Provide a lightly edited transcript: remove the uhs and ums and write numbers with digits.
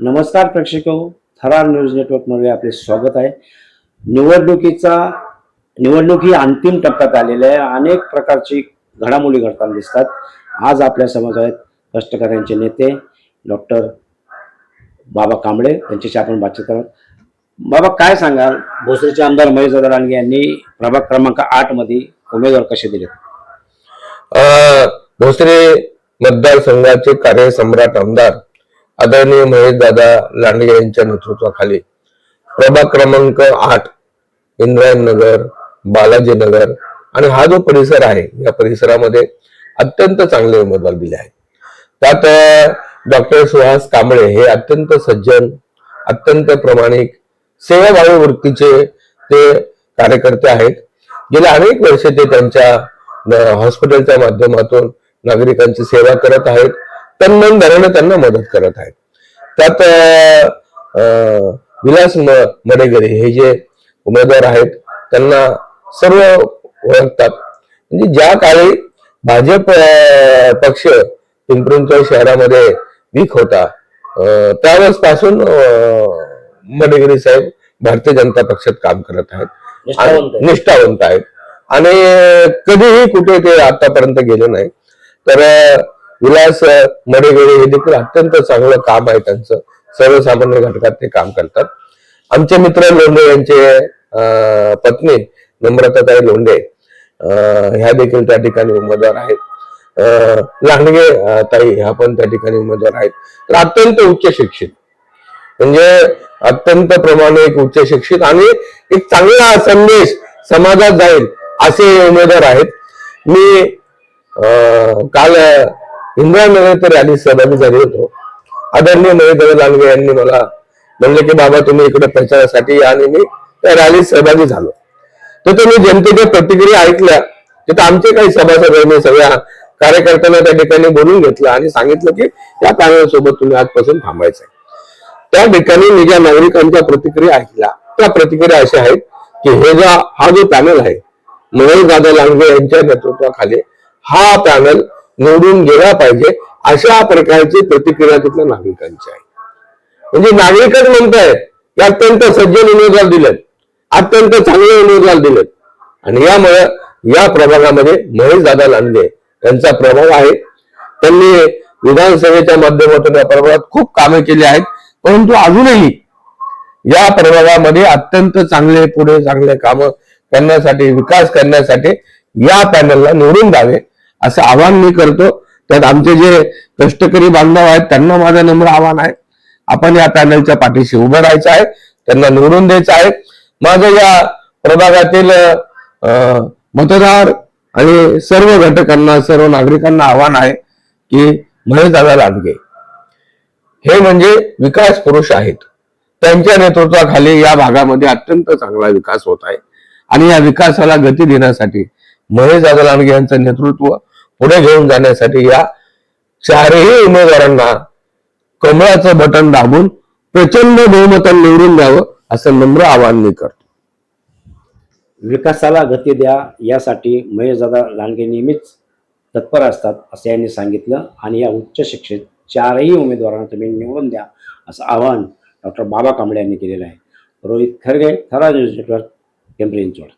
नमस्कार प्रेक्षको, थरार न्यूज नेटवर्कमध्ये आपले स्वागत आहे. निवडणूक ही अंतिम टप्प्यात आलेली आहे. अनेक प्रकारची घडामोडी घडताना दिसतात. आज आपल्या समोर आहेत कष्टकऱ्यांचे नेते डॉक्टर बाबा कांबळे, त्यांच्याशी आपण बातचीत करू. बाबा, काय सांगाल, भोसरीचे आमदार महेशदादा लांडगे यांनी प्रभाग क्रमांक 8 मध्ये उमेदवार कसे दिले? भोसरी मतदारसंघाचे कार्यसम्राट आमदार आदरणीय महेशदादा लांडगे यांच्या नेतृत्वाखाली प्रभाग क्रमांक 8 इंद्रायणनगर, बालाजीनगर आणि हा जो परिसर आहे या परिसरामध्ये अत्यंत चांगले उमेदवार दिले आहेत. त्यात डॉक्टर सुहास कांबळे हे अत्यंत सज्जन, अत्यंत प्रामाणिक, सेवाभावी वृत्तीचे ते कार्यकर्ते आहेत. गेल्या अनेक वर्षे ते त्यांच्या हॉस्पिटलच्या माध्यमातून नागरिकांची सेवा करत आहेत. तन धरण त्यांना मदत करत आहेत. त्यात विलास मडेगरे हे जे उमेदवार आहेत त्यांना सर्व ओळखतात. म्हणजे ज्या काळी भाजप पक्ष पिंपरी शहरामध्ये वीक होता त्यावेळेस पासून मडेगरे साहेब भारतीय जनता पक्षात काम करत आहेत, निष्ठावंत आहेत आणि कधीही कुठे ते आतापर्यंत गेले नाही. तर विलास मडेगरे हे देखील अत्यंत चांगलं काम आहे त्यांचं. सर्वसामान्य घटकात ते काम करतात. आमचे मित्र लोंढे यांचे पत्नी नम्रताताई लोंढे ह्या देखील त्या ठिकाणी उमेदवार आहेत. लांडगे ताई ह्या पण त्या ठिकाणी उमेदवार आहेत. तर अत्यंत उच्च शिक्षित, म्हणजे अत्यंत प्रामाणिक, उच्च शिक्षित आणि एक चांगला संदेश समाजात जाईल असे उमेदवार आहेत. मी काल इंद्रायणनगर तर रॅली सहभागी झाले होतो. आदरणीय महेशदादा लांडगे यांनी मला म्हणले की बाबा तुम्ही इकडे प्रचारासाठी या, आणि मी त्या रॅलीत सहभागी झालो. तर मी जनतेच्या प्रतिक्रिया ऐकल्या. तिथे आमचे काही सभासदांनी सगळ्या कार्यकर्त्यांना त्या ठिकाणी बोलून घेतलं आणि सांगितलं की या पॅनल सोबत तुम्ही आजपासून थांबायचंय. त्या ठिकाणी मी ज्या नागरिकांच्या प्रतिक्रिया ऐकल्या त्या प्रतिक्रिया अशा आहेत की हा जो पॅनल आहे महेशदादा लांडगे यांच्या नेतृत्वाखाली हा पॅनल निवडून गेला पाहिजे अशा प्रकारची प्रतिक्रिया तिथल्या नागरिकांची आहे. म्हणजे नागरिकच म्हणतायत की अत्यंत सज्जन उमेदवार दिलेत, अत्यंत चांगले उमेदवार दिलेत आणि यामुळे या प्रभागामध्ये महेशदादा लांडगे यांचा प्रभाव आहे. त्यांनी विधानसभेच्या माध्यमातून या प्रभागात खूप कामे केली आहेत. परंतु अजूनही या प्रभागामध्ये अत्यंत चांगले कामं करण्यासाठी, विकास करण्यासाठी या पॅनलला निवडून द्यावे असं आवाहन मी करतो. त्यात आमचे जे कष्टकरी बांधव आहेत त्यांना माझं नम्र आवाहन आहे, आपण या पॅनलच्या पाठीशी उभं राहायचं आहे, त्यांना निवडून द्यायचं आहे. माझं या प्रभागातील मतदार आणि सर्व घटकांना, सर्व नागरिकांना आव्हान आहे की महेशदादा लांडगे हे म्हणजे विकास पुरुष आहेत. त्यांच्या नेतृत्वाखाली या भागामध्ये अत्यंत चांगला विकास होत आहे आणि या विकासाला गती देण्यासाठी महेशदादा लांडगे यांचं नेतृत्व पुढे घेऊन जाण्यासाठी या चारही उमेदवारांना कमळाचं बटन दाबून प्रचंड बहुमताने निवडून द्यावं असं नम्र आवाहन मी करतो. विकासाला गती द्या यासाठी महेशदादा लांडगे नेहमीच तत्पर असतात असं यांनी सांगितलं आणि या उच्च शिक्षित चारही उमेदवारांना तुम्ही निवडून द्या असं आवाहन डॉक्टर बाबा कांबळे यांनी केलेलं आहे. रोहित खरगे, थरार न्यूज नेटवर्क, पिंपरी चिंचवड.